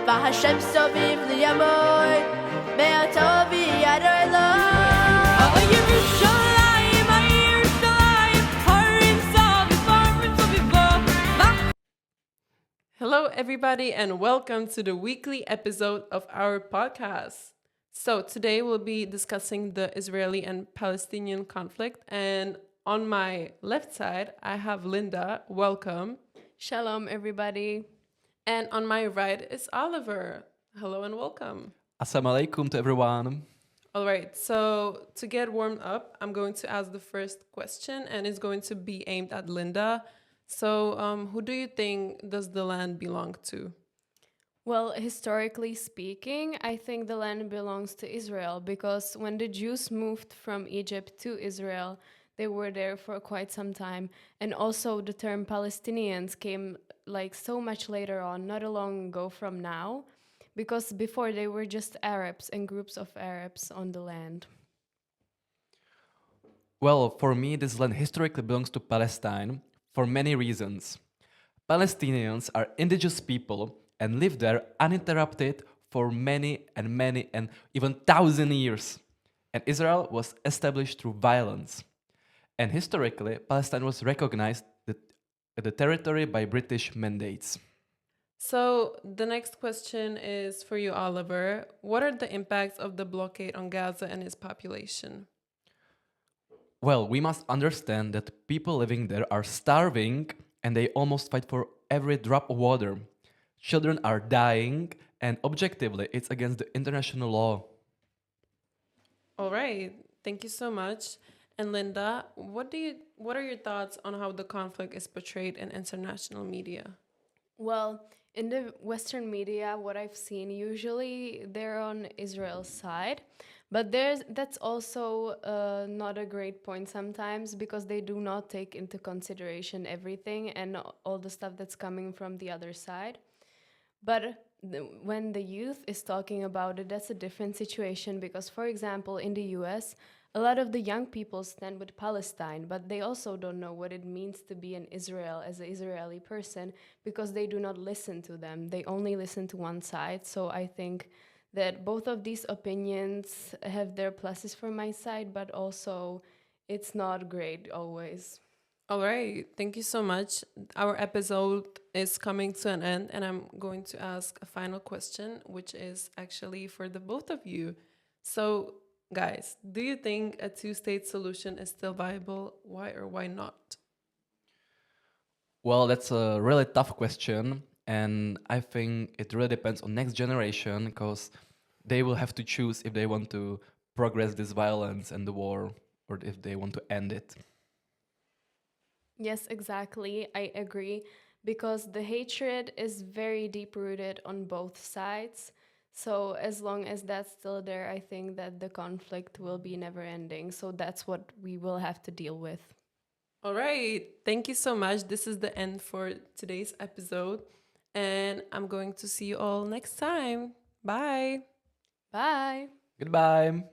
فهالشمس بيفضي يا موي بيعتوبي يا ريلا Hello, everybody, and welcome to the weekly episode of our podcast. So, today we'll be discussing the Israeli and Palestinian conflict. And on my left side, I have Linda. Welcome. Shalom, everybody. And on my right is Oliver. Hello and welcome. Assalamu alaikum to everyone. All right, so to get warmed up, I'm going to ask the first question, and it's going to be aimed at Linda. So, who do you think does the land belong to? Well, historically speaking, I think the land belongs to Israel because when the Jews moved from Egypt to Israel, they were there for quite some time. And also the term Palestinians came like so much later on, not long ago from now, because before they were just Arabs and groups of Arabs on the land. Well, for me, this land historically belongs to Palestine for many reasons. Palestinians are indigenous people and live there uninterrupted for many and even 1,000 years. And Israel was established through violence. And historically, Palestine was recognized the territory by British mandates. So, the next question is for you, Oliver. What are the impacts of the blockade on Gaza and its population? Well, we must understand that people living there are starving and they almost fight for every drop of water. Children are dying, and objectively, it's against the international law. All right, thank you so much. And Linda, what are your thoughts on how the conflict is portrayed in international media? Well, in the Western media, what I've seen, usually they're on Israel's side. But that's also not a great point sometimes because they do not take into consideration everything and all the stuff that's coming from the other side. But when the youth is talking about it, that's a different situation because, for example, in the US, a lot of the young people stand with Palestine, but they also don't know what it means to be in Israel as an Israeli person because they do not listen to them. They only listen to one side. So I think that both of these opinions have their pluses for my side, but also it's not great always. All right, thank you so much. Our episode is coming to an end, and I'm going to ask a final question, which is actually for the both of you. So, guys, do you think a two-state solution is still viable? Why or why not? Well, that's a really tough question, and I think it really depends on next generation because they will have to choose if they want to progress this violence and the war or if they want to end it. Yes, exactly. I agree because the hatred is very deep rooted on both sides. So as long as that's still there, I think that the conflict will be never ending. So that's what we will have to deal with. All right, thank you so much. This is the end for today's episode, and I'm going to see you all next time. Bye. Bye. Goodbye.